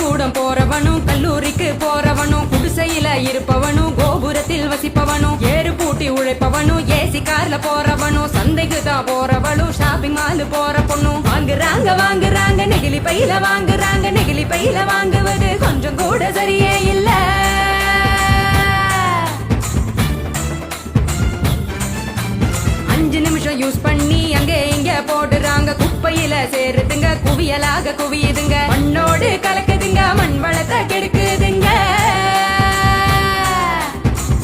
பள்ளிக்கூடம் போறவனும் கல்லூரிக்கு போறவனும் குடிசையில இருப்பவனும் கோபுரத்தில் வசிப்பவனும் ஏறு பூட்டி உழைப்பவனும் ஏசி கார்ல போறவனும் சந்தைக்கு தான் போறவனும் ஷாப்பிங் மால் போற பொண்ணும் வாங்குறாங்க நெகிழி பையில வாங்குறாங்க நெகிழி பையில வாங்குவது கொஞ்சம் கூட சரியே இல்ல. நிமிஷம் யூஸ் பண்ணி அங்கே இங்க போடுறாங்க குப்பையில சேருதுங்க குவியலாக குவியுதுங்க மண்ணோடு கலக்குதுங்க மண் வளத்தை கெடுக்குதுங்க.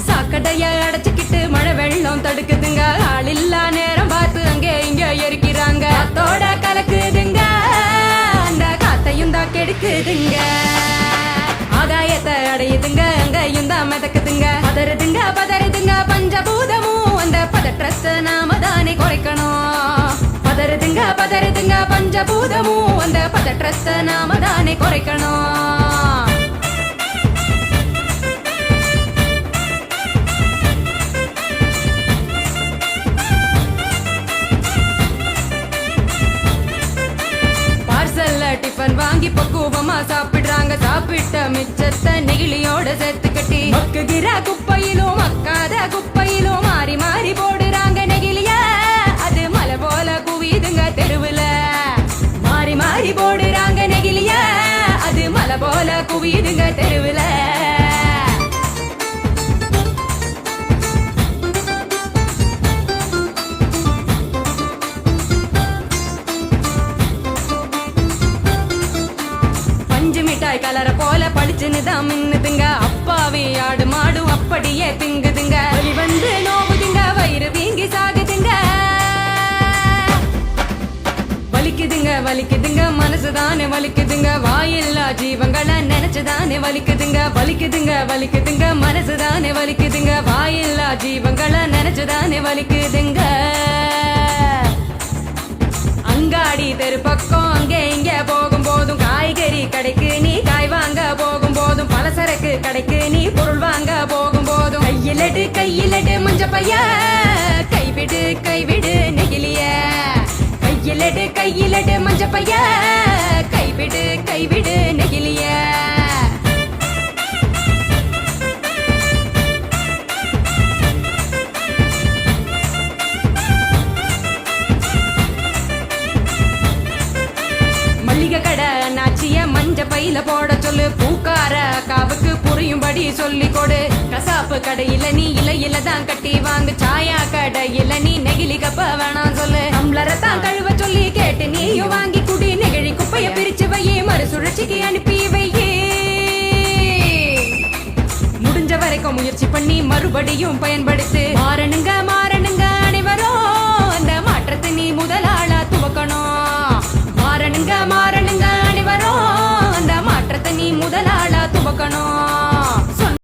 சாக்கடைய அடைச்சுக்கிட்டு மழை வெள்ளம் தடுக்குதுங்க ஆள் இல்லா நேரம் பார்த்து அங்கே இங்க எரிக்கிறாங்க காத்தோட கலக்குதுங்க அந்த காத்தையும் தான் கெடுக்குதுங்க. ஆகாயத்தை அடையுதுங்க அங்கையும் தான் மிதக்குதுங்க பதறுதுங்க பஞ்சபூதமும் அந்த பதற்றத்தை நாம தானே குறைக்கணும். பதறுதுங்க பஞ்சபூதமும் அந்த பதற்றத்தை நாம தானே குறைக்கணும். டிஃபன் வாங்கி பக்குவமா சாப்பிடுறாங்க சாப்பிட்ட மிச்சத்தை நெகிழியோட சேர்த்து கட்டி மக்குகிற குப்பையிலும் மக்காத குப்பையிலும் மாறி மாறி போடுறாங்க நெகிழிய அது மலை போல குவியுதுங்க தெருவுல மாறி மாறி போடுறாங்க நெகிழிய அது மலை போல குவியுதுங்க தெருவுல. மிட்டாய் கலர போல பளிச்சுன்னு தான் மின்னுதுங்க அப்பாவி ஆடு மாடும் அப்படியே திங்குதுங்க வலி வந்து நோவுதுங்க வயிறு வீங்கி சாகுதுங்க வலிக்குதுங்க மனசுதானே வலிக்குதுங்க வாயில்லா ஜீவங்களை நினைச்சுதானே வலிக்குதுங்க மனசுதானே வலிக்குதுங்க வாயில்லா ஜீவங்களை நினைச்சுதானே வலிக்குதுங்க. அங்காடி தெரு பக்கம் அங்கே இங்க போகும் போதும் காய்கறி கடைக்கு நீ காய் வாங்க போகும் போதும் பலசரக்கு கடைக்கு நீ பொருள் வாங்க போகும் போதும் கையிலட்டு மஞ்ச பைய கைவிடு நெகிழிய கையிலட்டு மஞ்ச பைய கைவிடு நெகிழிய. மஞ்ச பையில போட சொல்லு பூக்கார காவுக்கு புரியும்படி சொல்லி கொடு கசாப்பு கடையில நீ இலையில தான் கட்டி வாங்கு சாயா கடையில நீ நெகிழி கப்ப வேணாம் சொல்லு டம்ளரை தான் கழுவ சொல்லி கேட்டு நீயும் வாங்கி குடி நெகிழி குப்பைய பிரிச்சு வையே மறுசுழற்சிக்கு அனுப்பி வையே. முடிஞ்ச வரைக்கும் முயற்சி பண்ணி மறுபடியும் பயன்படுத்து மாறணுங்க